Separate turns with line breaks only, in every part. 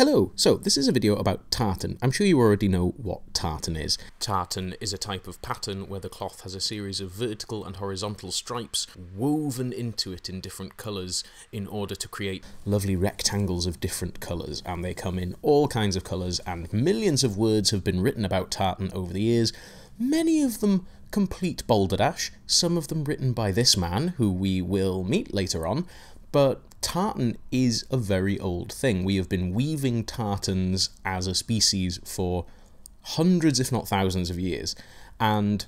Hello, so this is a video about tartan. I'm sure you already know what tartan is. Tartan is a type of pattern where the cloth has a series of vertical and horizontal stripes woven into it in different colours in order to create lovely rectangles of different colours, and they come in all kinds of colours, and millions of words have been written about tartan over the years, many of them complete balderdash, some of them written by this man, who we will meet later on, but tartan is a very old thing. We have been weaving tartans as a species for hundreds, if not thousands of years, and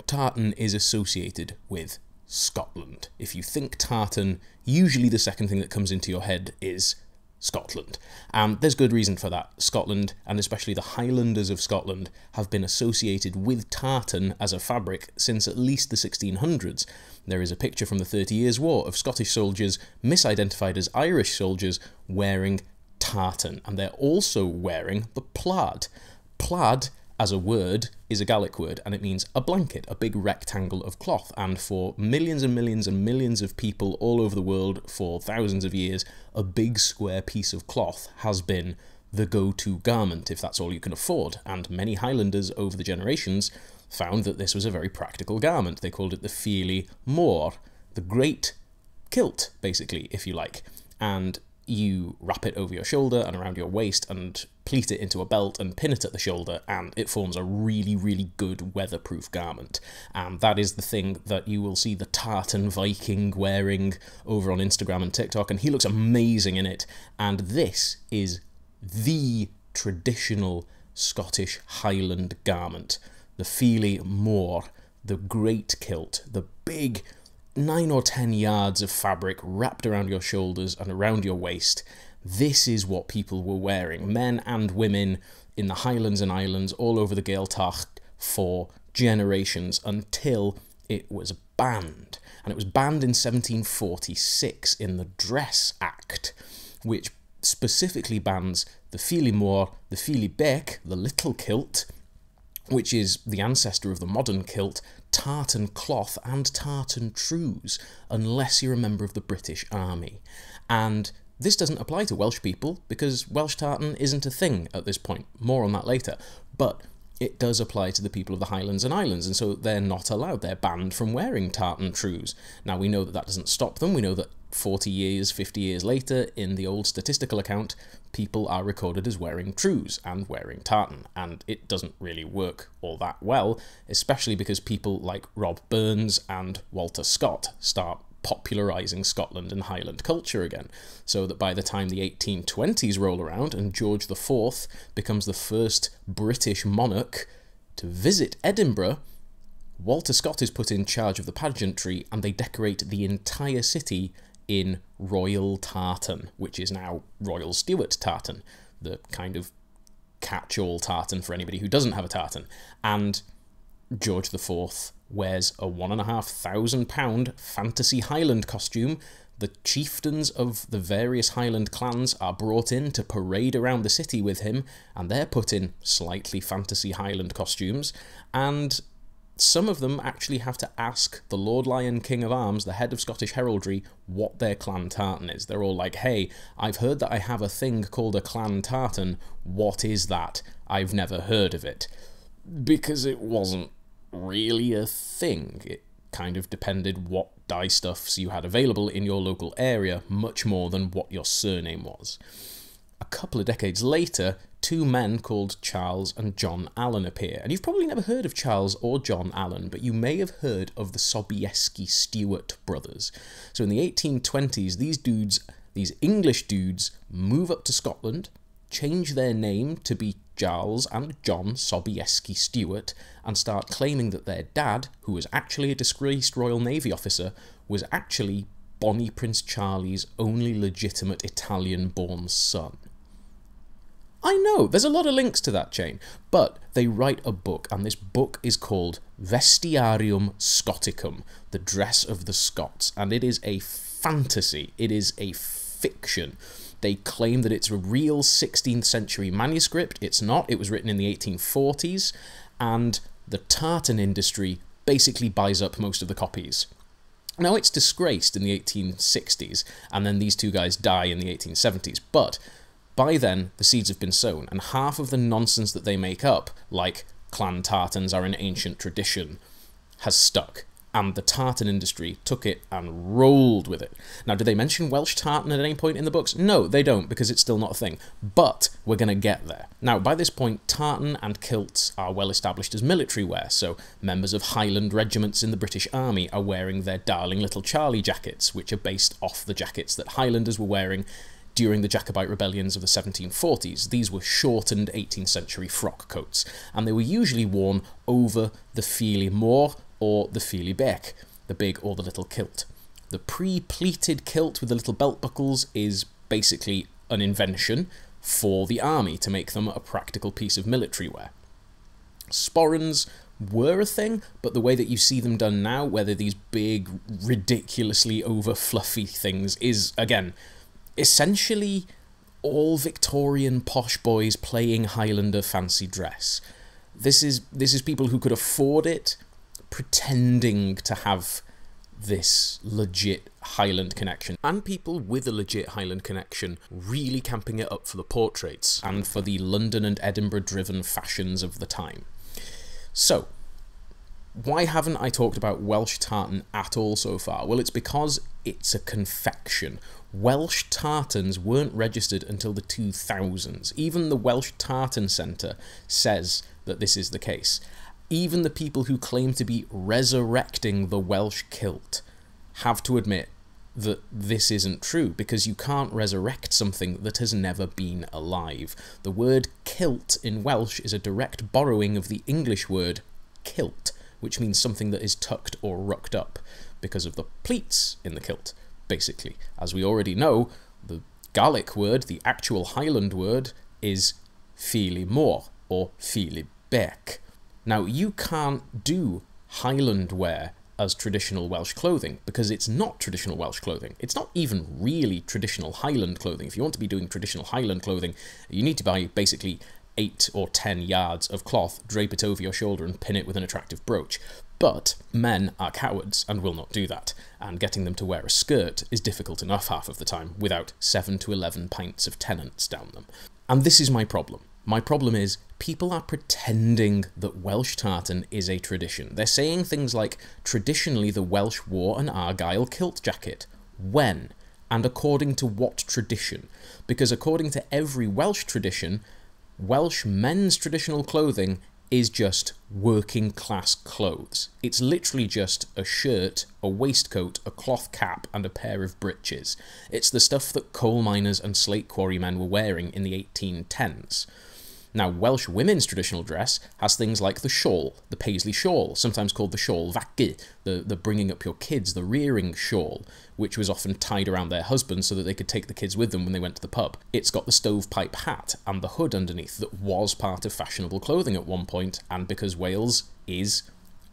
tartan is associated with Scotland. If you think tartan, usually the second thing that comes into your head is Scotland. And there's good reason for that. Scotland, and especially the Highlanders of Scotland, have been associated with tartan as a fabric since at least the 1600s. There is a picture from the 30 Years' War of Scottish soldiers misidentified as Irish soldiers wearing tartan, and they're also wearing the plaid. Plaid, as a word, is a Gaelic word, and it means a blanket, a big rectangle of cloth, and for millions and millions and millions of people all over the world for thousands of years, a big square piece of cloth has been the go-to garment if that's all you can afford, and many Highlanders over the generations found that this was a very practical garment. They called it the Fili Mór, the great kilt, basically, if you like, and you wrap it over your shoulder and around your waist and pleat it into a belt and pin it at the shoulder, and it forms a really, really good weatherproof garment. And that is the thing that you will see the Tartan Viking wearing over on Instagram and TikTok, and he looks amazing in it. And this is the traditional Scottish Highland garment, the Fili Mór, the great kilt, the big 9 or 10 yards of fabric wrapped around your shoulders and around your waist. This is what people were wearing, men and women, in the Highlands and Islands, all over the Gaeltacht, for generations, until it was banned. And it was banned in 1746 in the Dress Act, which specifically bans the Fili Mór, the Fili Bec, the little kilt, which is the ancestor of the modern kilt, tartan cloth and tartan trews, unless you're a member of the British Army. And this doesn't apply to Welsh people, because Welsh tartan isn't a thing at this point. More on that later. But it does apply to the people of the Highlands and Islands, and so they're not allowed. They're banned from wearing tartan trews. Now, we know that that doesn't stop them. We know that 40 years, 50 years later, in the old statistical account, people are recorded as wearing trews and wearing tartan, and it doesn't really work all that well, especially because people like Rob Burns and Walter Scott start popularising Scotland and Highland culture again, so that by the time the 1820s roll around and George IV becomes the first British monarch to visit Edinburgh, Walter Scott is put in charge of the pageantry, and they decorate the entire city in royal tartan, which is now Royal Stuart tartan, the kind of catch-all tartan for anybody who doesn't have a tartan. And George IV wears a £1,500 fantasy Highland costume. The chieftains of the various Highland clans are brought in to parade around the city with him, and they're put in slightly fantasy Highland costumes, and some of them actually have to ask the Lord Lion King of Arms, the head of Scottish heraldry, what their clan tartan is. They're all like, hey, I've heard that I have a thing called a clan tartan. What is that? I've never heard of it. Because it wasn't really a thing. It kind of depended what dye stuffs you had available in your local area, much more than what your surname was. A couple of decades later, two men called Charles and John Allen appear. And you've probably never heard of Charles or John Allen, but you may have heard of the Sobieski Stewart brothers. So in the 1820s, these English dudes, move up to Scotland, change their name to be Charles and John Sobieski Stewart, and start claiming that their dad, who was actually a disgraced Royal Navy officer, was actually Bonnie Prince Charlie's only legitimate Italian-born son. I know, there's a lot of links to that chain, but they write a book, and this book is called Vestiarium Scoticum, the dress of the Scots, and it is a fantasy, it is a fiction. They claim that it's a real 16th century manuscript. It's not, it was written in the 1840s, and the tartan industry basically buys up most of the copies. Now, it's disgraced in the 1860s, and then these two guys die in the 1870s, but By then, the seeds have been sown, and half of the nonsense that they make up, like clan tartans are an ancient tradition, has stuck. And the tartan industry took it and rolled with it. Now, do they mention Welsh tartan at any point in the books? No, they don't, because it's still not a thing. But we're going to get there. Now, by this point, tartan and kilts are well established as military wear, so members of Highland regiments in the British Army are wearing their darling little Charlie jackets, which are based off the jackets that Highlanders were wearing during the Jacobite rebellions of the 1740s. These were shortened 18th century frock coats, and they were usually worn over the fili môr, or the fili bec, the big or the little kilt. The pre-pleated kilt with the little belt buckles is basically an invention for the army to make them a practical piece of military wear. Sporrans were a thing, but the way that you see them done now, where they're these big, ridiculously over fluffy things, is, again, essentially all Victorian posh boys playing Highlander fancy dress. This is people who could afford it, pretending to have this legit Highland connection, and people with a legit Highland connection really camping it up for the portraits and for the London and Edinburgh driven fashions of the time. So, why haven't I talked about Welsh tartan at all so far? Well, it's because it's a confection. Welsh tartans weren't registered until the 2000s. Even the Welsh Tartan Centre says that this is the case. Even the people who claim to be resurrecting the Welsh kilt have to admit that this isn't true, because you can't resurrect something that has never been alive. The word kilt in Welsh is a direct borrowing of the English word kilt, which means something that is tucked or rucked up, because of the pleats in the kilt, basically. As we already know, the Gaelic word, the actual Highland word, is fili môr, or fili bec. Now, you can't do Highland wear as traditional Welsh clothing, because it's not traditional Welsh clothing. It's not even really traditional Highland clothing. If you want to be doing traditional Highland clothing, you need to buy basically 8 or 10 yards of cloth, drape it over your shoulder and pin it with an attractive brooch. But men are cowards and will not do that, and getting them to wear a skirt is difficult enough half of the time without 7 to 11 pints of Tennants down them. And this is my problem. My problem is, people are pretending that Welsh tartan is a tradition. They're saying things like, traditionally the Welsh wore an Argyle kilt jacket. When? And according to what tradition? Because according to every Welsh tradition, Welsh men's traditional clothing is just working class clothes. It's literally just a shirt, a waistcoat, a cloth cap, and a pair of breeches. It's the stuff that coal miners and slate quarrymen were wearing in the 1810s. Now, Welsh women's traditional dress has things like the shawl, the Paisley shawl, sometimes called the shawl fagu, the bringing up your kids, the rearing shawl, which was often tied around their husbands so that they could take the kids with them when they went to the pub. It's got the stovepipe hat and the hood underneath that was part of fashionable clothing at one point, and because Wales is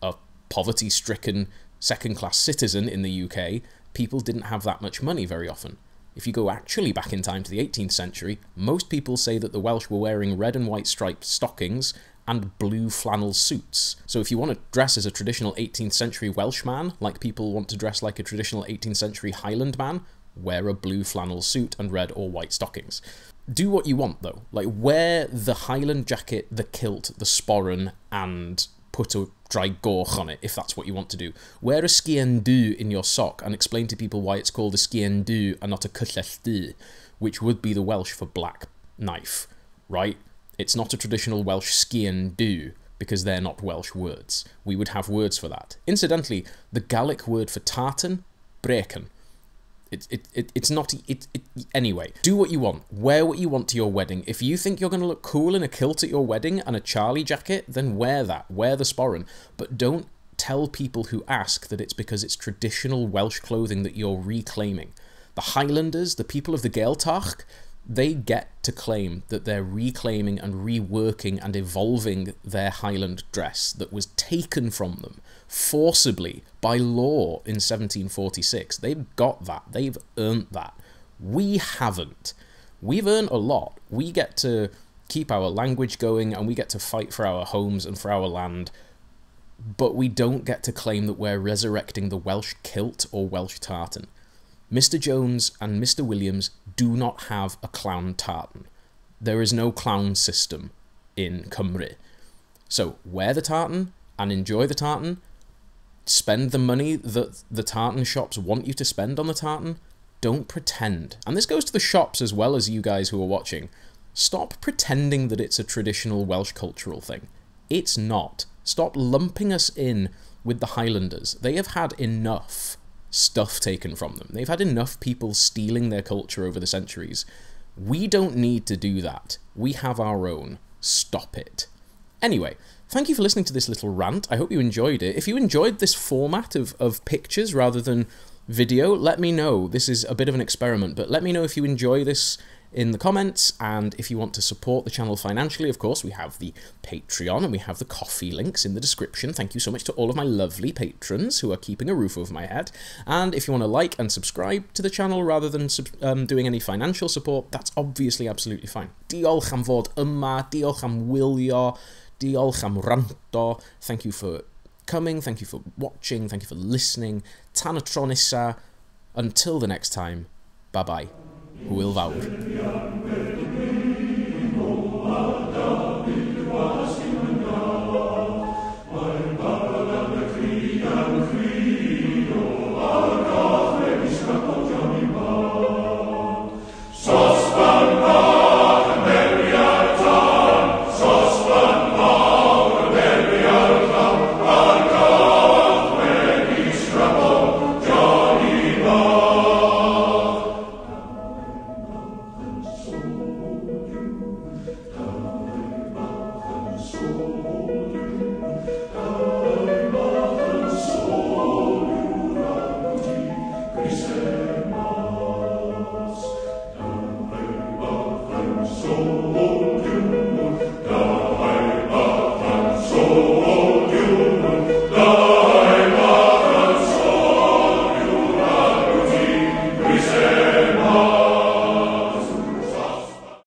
a poverty-stricken second-class citizen in the UK, people didn't have that much money very often. If you go actually back in time to the 18th century, most people say that the Welsh were wearing red and white striped stockings and blue flannel suits. So if you want to dress as a traditional 18th century Welsh man, like people want to dress like a traditional 18th century Highland man, wear a blue flannel suit and red or white stockings. Do what you want though, like wear the Highland jacket, the kilt, the sporran, and put a dry gorch on it, if that's what you want to do. Wear a scian du in your sock and explain to people why it's called a scian du and not a cyllell, which would be the Welsh for black knife, right? It's not a traditional Welsh scian du, because they're not Welsh words. We would have words for that. Incidentally, the Gaelic word for tartan, brecan. Anyway, do what you want. Wear what you want to your wedding. If you think you're going to look cool in a kilt at your wedding and a Charlie jacket, then wear that. Wear the sporran. But don't tell people who ask that it's because it's traditional Welsh clothing that you're reclaiming. The Highlanders, the people of the Gaeltacht, they get to claim that they're reclaiming and reworking and evolving their Highland dress that was taken from them forcibly by law in 1746. They've got that. They've earned that. We haven't. We've earned a lot. We get to keep our language going and we get to fight for our homes and for our land, but we don't get to claim that we're resurrecting the Welsh kilt or Welsh tartan. Mr. Jones and Mr. Williams do not have a clown tartan. There is no clown system in Cymru. So wear the tartan and enjoy the tartan. Spend the money that the tartan shops want you to spend on the tartan. Don't pretend. And this goes to the shops as well as you guys who are watching. Stop pretending that it's a traditional Welsh cultural thing. It's not. Stop lumping us in with the Highlanders. They have had enough stuff taken from them. They've had enough people stealing their culture over the centuries. We don't need to do that. We have our own. Stop it. Anyway, thank you for listening to this little rant. I hope you enjoyed it. If you enjoyed this format of pictures rather than video, let me know. This is a bit of an experiment, but let me know if you enjoy this in the comments, and if you want to support the channel financially, of course, we have the Patreon and we have the coffee links in the description. Thank you so much to all of my lovely patrons who are keeping a roof over my head. And if you want to like and subscribe to the channel rather than doing any financial support, that's obviously absolutely fine. Diolch am fod yma, diolch am wylio, diolch am ranto. Thank you for coming, thank you for watching, thank you for listening. Tan y tro nesa. Until the next time, bye bye. Hwyl fawr.
So